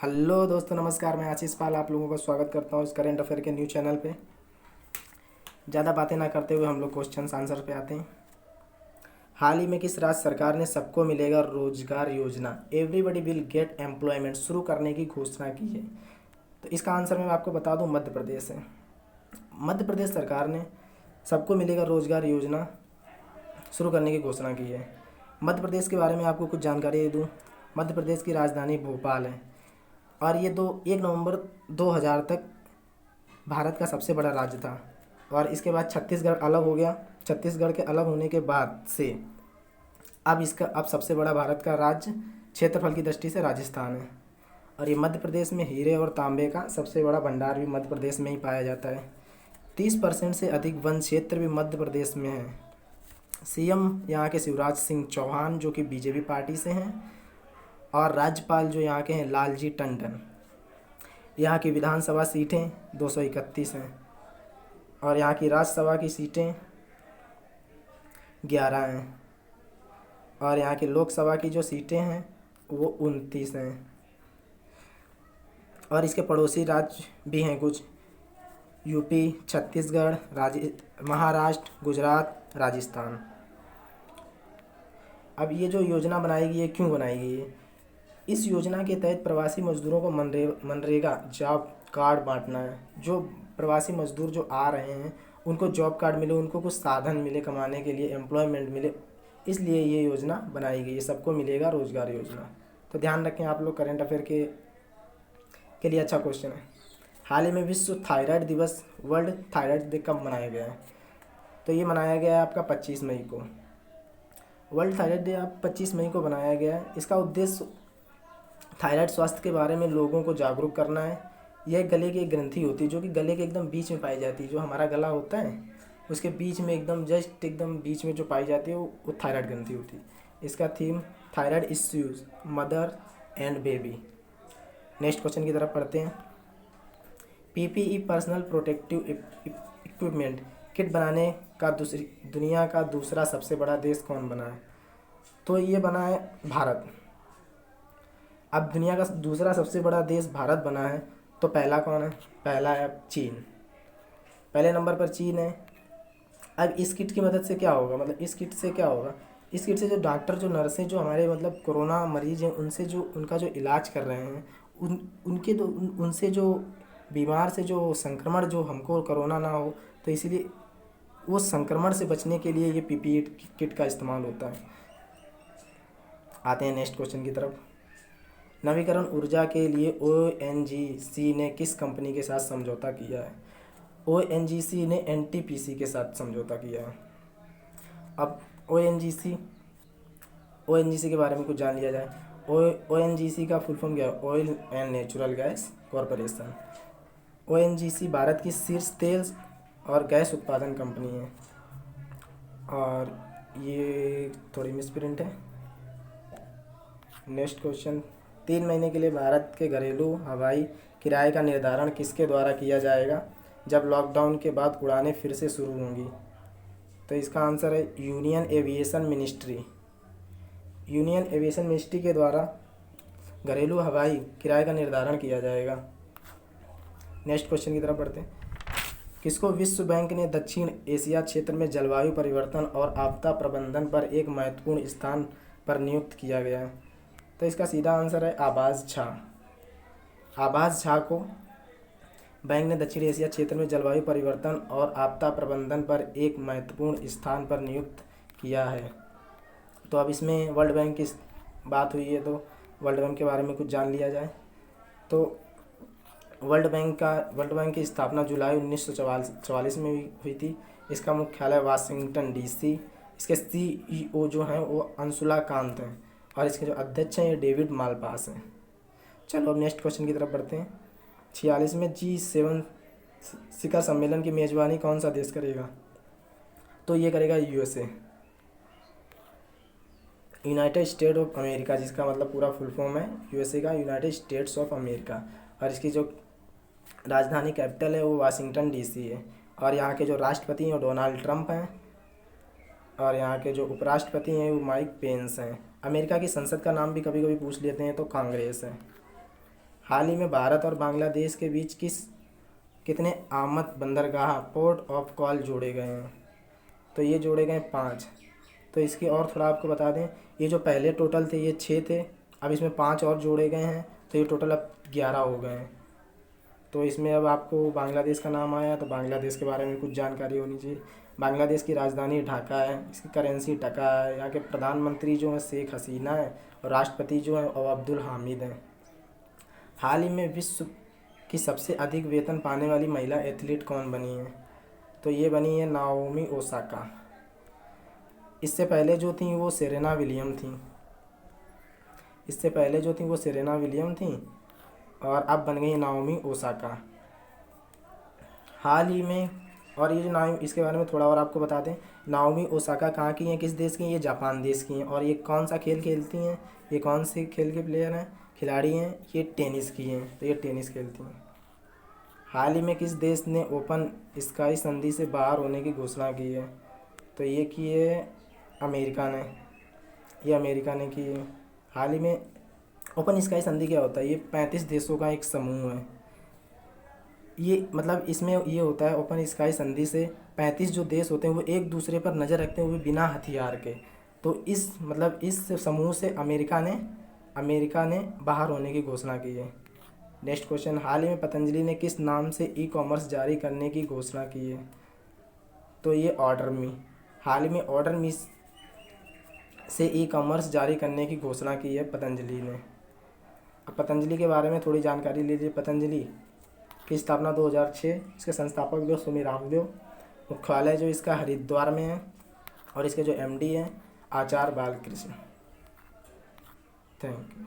Hello दोस्तों, नमस्कार। मैं आशीष पाल आप लोगों का स्वागत करता हूँ इस करेंट अफेयर के न्यूज़ चैनल पे। ज़्यादा बातें ना करते हुए हम लोग क्वेश्चन आंसर पे आते हैं। हाल ही में किस राज्य सरकार ने सबको मिलेगा रोजगार योजना एवरीबडी विल गेट एम्प्लॉयमेंट शुरू करने की घोषणा की है? तो इसका आंसर मैं आपको बता दूँ, मध्य प्रदेश है। मध्य प्रदेश सरकार ने सबको मिलेगा रोजगार योजना शुरू करने की घोषणा की है। मध्य प्रदेश के बारे में आपको कुछ जानकारी दे दूँ। मध्य प्रदेश की राजधानी भोपाल है और ये 1 नवंबर 2000 तक भारत का सबसे बड़ा राज्य था। और इसके बाद छत्तीसगढ़ अलग हो गया। छत्तीसगढ़ के अलग होने के बाद से अब सबसे बड़ा भारत का राज्य क्षेत्रफल की दृष्टि से राजस्थान है। और ये मध्य प्रदेश में हीरे और तांबे का सबसे बड़ा भंडार भी मध्य प्रदेश में ही पाया जाता है। 30% से अधिक वन क्षेत्र भी मध्य प्रदेश में है। सीएम यहाँ के शिवराज सिंह चौहान जो कि बीजेपी पार्टी से हैं, और राज्यपाल जो यहाँ के हैं लालजी टंडन। यहाँ की विधानसभा सीटें 231 हैं और यहाँ की राज्यसभा की सीटें 11 हैं और यहाँ की लोकसभा की जो सीटें हैं वो 29 हैं। और इसके पड़ोसी राज्य भी हैं कुछ, यूपी, छत्तीसगढ़, महाराष्ट्र, गुजरात, राजस्थान। अब ये जो योजना बनाई गई है, क्यों बनाई गई है? इस योजना के तहत प्रवासी मजदूरों को मनरेगा जॉब कार्ड बांटना है। जो प्रवासी मजदूर जो आ रहे हैं उनको जॉब कार्ड मिले, उनको कुछ साधन मिले कमाने के लिए, एम्प्लॉयमेंट मिले, इसलिए ये योजना बनाई गई है। सबको मिलेगा रोजगार योजना। तो ध्यान रखें आप लोग, करेंट अफेयर के लिए अच्छा क्वेश्चन है। हाल ही में विश्व थायराइड दिवस, वर्ल्ड थायराइड डे कब मनाया गया है? तो ये मनाया गया है आपका 25 मई को। वर्ल्ड थायराइड डे आप 25 मई को बनाया गया है। इसका उद्देश्य थायराइड स्वास्थ्य के बारे में लोगों को जागरूक करना है। यह गले की एक ग्रंथि होती है जो कि गले के एकदम बीच में पाई जाती है। जो हमारा गला होता है उसके बीच में एकदम बीच में जो पाई जाती है वो थायराइड ग्रंथि होती है। इसका theme thyroid issues mother and baby. Next question की तरफ पढ़ते हैं। PPE personal protective equipment kit बनाने का दुनिया का दूसरा सबसे बड़ा देश कौन बना है? तो ये बना है भारत। अब दुनिया का दूसरा सबसे बड़ा देश भारत बना है, तो पहला कौन है? पहला है चीन। पहले नंबर पर चीन है। अब इस किट की मदद से क्या होगा, मतलब इस किट से क्या होगा? इस किट से जो डॉक्टर, जो नर्सें, जो हमारे मतलब कोरोना मरीज हैं उनसे जो उनका जो इलाज कर रहे हैं, उनसे जो बीमार से जो संक्रमण, जो हमको कोरोना ना हो, तो इसीलिए वो संक्रमण से बचने के लिए ये पीपीई किट का इस्तेमाल होता है। आते हैं नेक्स्ट क्वेश्चन की तरफ। नवीकरण ऊर्जा के लिए ओएनजीसी ने किस कंपनी के साथ समझौता किया है? ओएनजीसी ने एनटीपीसी के साथ समझौता किया है। अब ओएनजीसी के बारे में कुछ जान लिया जाए। ओएनजीसी का फुल फॉर्म क्या है? Oil and natural gas corporation. ONGC Bharat की शीर्ष तेल और गैस उत्पादन कंपनी है। और ये थोड़ी मिसप्रिंट है। Next question. 3 महीने के लिए भारत के घरेलू हवाई किराए का निर्धारण किसके द्वारा किया जाएगा जब लॉकडाउन के बाद उड़ानें फिर से शुरू होंगी? तो इसका आंसर है union aviation ministry. Union aviation ministry के द्वारा घरेलू हवाई किराए का निर्धारण किया जाएगा। नेक्स्ट क्वेश्चन की तरफ बढ़ते हैं। किसको विश्व बैंक ने दक्षिण एशिया क्षेत्र में जलवायु परिवर्तन और आपदा प्रबंधन पर एक महत्वपूर्ण स्थान पर नियुक्त किया गया है? तो इसका सीधा आंसर है आभास झा। आभास झा को बैंक ने दक्षिण एशिया क्षेत्र में जलवायु परिवर्तन और आपदा प्रबंधन पर एक महत्वपूर्ण स्थान पर नियुक्त किया है। तो अब इसमें वर्ल्ड बैंक की बात हुई है, तो वर्ल्ड बैंक के बारे में कुछ जान लिया जाए। तो वर्ल्ड बैंक की स्थापना जुलाई 1944 में हुई थी। इसका मुख्यालय वाशिंगटन डीसी। इसके सीईओ जो हैं वो अंशुला कांत हैं और इसके जो अध्यक्ष हैं ये डेविड मालपास हैं। चलो अब नेक्स्ट क्वेश्चन की तरफ बढ़ते हैं। 46वें G7 शिखर सम्मेलन की मेज़बानी कौन सा देश करेगा? तो ये करेगा USA, United state of America, जिसका मतलब पूरा फुल फॉर्म है यूएसए का यूनाइटेड स्टेट्स ऑफ अमेरिका। और इसकी जो राजधानी कैपिटल है वो वाशिंगटन डीसी है। और यहाँ के जो राष्ट्रपति हैं वो डोनाल्ड ट्रंप हैं और यहाँ के जो उपराष्ट्रपति हैं वो माइक पेंस हैं। अमेरिका की संसद का नाम भी कभी कभी पूछ लेते हैं, तो कांग्रेस है। हाल ही में भारत और बांग्लादेश के बीच कितने आमद बंदरगाह पोर्ट ऑफ कॉल जोड़े गए हैं? तो ये जोड़े गए 5। तो इसकी और थोड़ा आपको बता दें, ये जो पहले टोटल थे ये 6 थे, अब इसमें 5 और जोड़े गए हैं, तो ये टोटल अब 11 हो गए हैं। तो इसमें अब आपको बांग्लादेश का नाम आया तो बांग्लादेश के बारे में कुछ जानकारी होनी चाहिए। बांग्लादेश की राजधानी ढाका है, इसकी करेंसी टका है, यहाँ के प्रधानमंत्री जो हैं शेख हसीना है और राष्ट्रपति जो हैं वो अब्दुल हामिद हैं। हाल ही में विश्व की सबसे अधिक वेतन पाने वाली महिला एथलीट कौन बनी है? तो ये बनी है नाओमी ओसाका। इससे पहले जो थी वो सेरेना विलियम थी। इससे पहले जो थी वो सेरेना विलियम थी और अब बन गई नाओमी ओसाका हाल ही में। और ये जो नाओमी, इसके बारे में थोड़ा और आपको बता दें, नाओमी ओसाका कहाँ की हैं, किस देश की हैं? ये जापान देश की हैं। और ये कौन सा खेल खेलती हैं? ये कौन से खेल के प्लेयर हैं, खिलाड़ी हैं? ये टेनिस की हैं, तो ये टेनिस खेलती हैं। हाल ही में किस देश ने ओपन स्काई संधि से बाहर होने की घोषणा की है? तो ये की है अमेरिका ने, ये अमेरिका ने की है। हाल ही में ओपन स्काई संधि क्या होता है? ये 35 देशों का एक समूह है। ये मतलब इसमें ये होता है ओपन स्काई संधि से 35 जो देश होते हैं वो एक दूसरे पर नज़र रखते हुए बिना हथियार के, तो इस समूह से अमेरिका ने बाहर होने की घोषणा की है। नेक्स्ट क्वेश्चन, हाल ही में पतंजलि ने किस नाम से ई कॉमर्स जारी करने की घोषणा की है? तो ये ऑर्डर मी। हाल ही में ऑर्डर मी से ई कॉमर्स जारी करने की घोषणा की है पतंजलि ने। अब पतंजलि के बारे में थोड़ी जानकारी लीजिए। पतंजलि की स्थापना 2006, इसके संस्थापक जो सुमी रामदेव, मुख्यालय जो इसका हरिद्वार में है और इसके जो एमडी हैं आचार्य बालकृष्ण। Thank you.